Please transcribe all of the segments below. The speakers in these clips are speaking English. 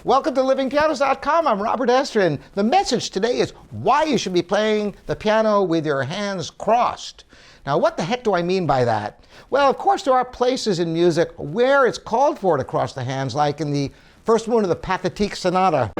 Welcome to livingpianos.com. I'm Robert Estrin. The message today is why you should be playing the piano with your hands crossed. Now, what the heck do I mean by that? Well, of course, there are places in music where it's called for to cross the hands, like in the first movement of the Pathetique sonata.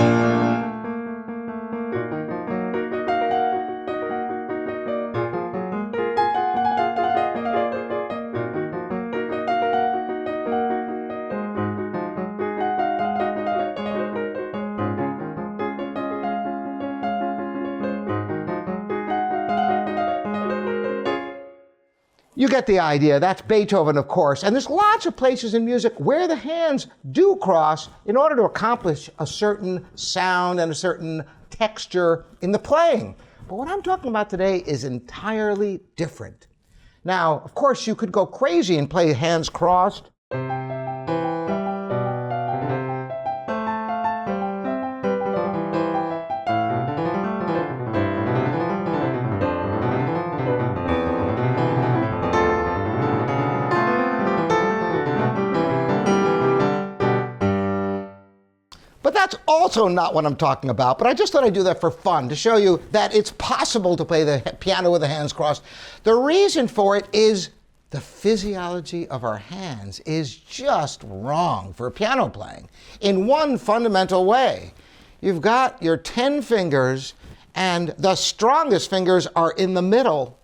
You get the idea. That's Beethoven, of course. And there's lots of places in music where the hands do cross in order to accomplish a certain sound and a certain texture in the playing. But what I'm talking about today is entirely different. Now, of course, you could go crazy and play hands crossed. But that's also not what I'm talking about. But I just thought I'd do that for fun, to show you that it's possible to play the piano with the hands crossed. The reason for it is the physiology of our hands is just wrong for piano playing in one fundamental way. You've got your 10 fingers, and the strongest fingers are in the middle,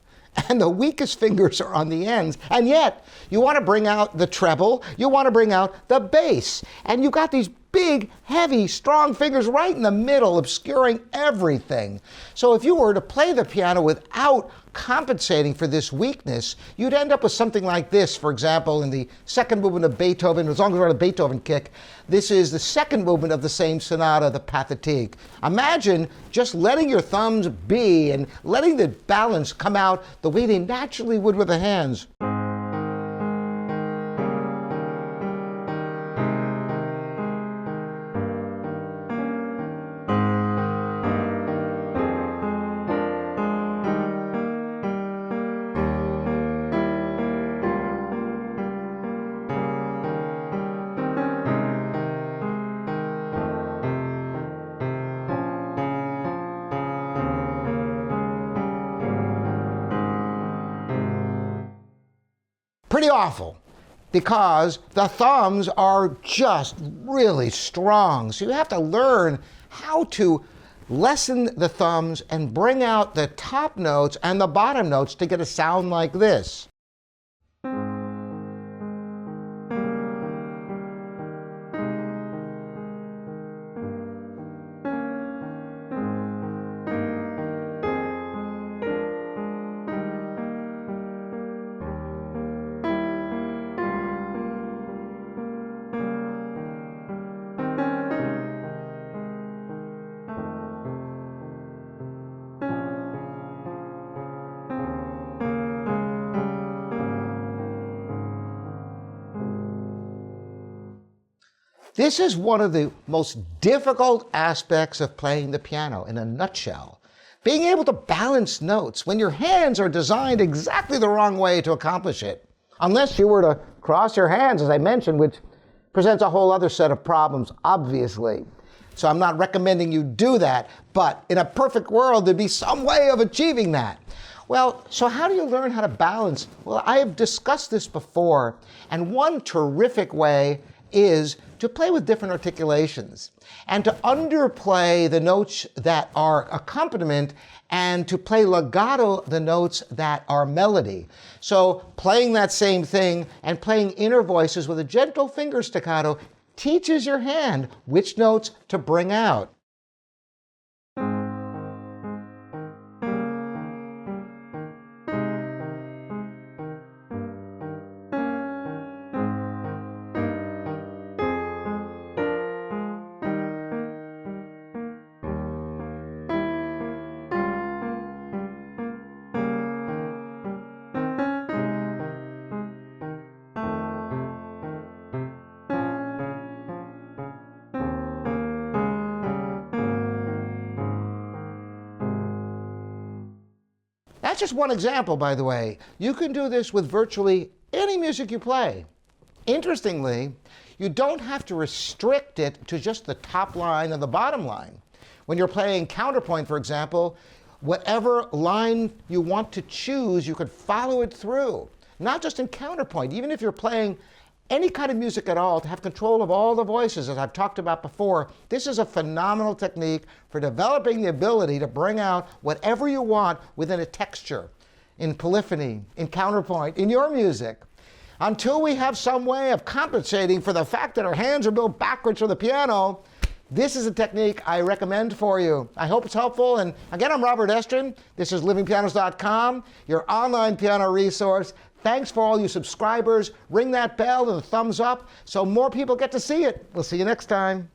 and the weakest fingers are on the ends. And yet, you want to bring out the treble, you want to bring out the bass, and you've got these big, heavy, strong fingers right in the middle, obscuring everything. So if you were to play the piano without compensating for this weakness, you'd end up with something like this. For example, in the second movement of Beethoven, as long as we're on a Beethoven kick, this is the second movement of the same sonata, the Pathetique. Imagine just letting your thumbs be and letting the balance come out the way they naturally would with the hands. Pretty awful, because the thumbs are just really strong. So you have to learn how to lessen the thumbs and bring out the top notes and the bottom notes to get a sound like this. This is one of the most difficult aspects of playing the piano in a nutshell. Being able to balance notes when your hands are designed exactly the wrong way to accomplish it. Unless you were to cross your hands, as I mentioned, which presents a whole other set of problems, obviously. So I'm not recommending you do that, but in a perfect world, there'd be some way of achieving that. Well, so how do you learn how to balance? Well, I have discussed this before, and one terrific way is to play with different articulations and to underplay the notes that are accompaniment and to play legato the notes that are melody. So playing that same thing and playing inner voices with a gentle finger staccato teaches your hand which notes to bring out. That's just one example, by the way. You can do this with virtually any music you play. Interestingly, You don't have to restrict it to just the top line and the bottom line. When you're playing counterpoint, for example, whatever line you want to choose, you could follow it through. Not just in counterpoint, even if you're playing any kind of music at all, to have control of all the voices, as I've talked about before. This is a phenomenal technique for developing the ability to bring out whatever you want within a texture, in polyphony, in counterpoint, in your music. Until we have some way of compensating for the fact that our hands are built backwards from the piano, this is a technique I recommend for you. I hope it's helpful. And again, I'm Robert Estrin. This is livingpianos.com, your online piano resource. Thanks for all you subscribers. Ring that bell and the thumbs up so more people get to see it. We'll see you next time.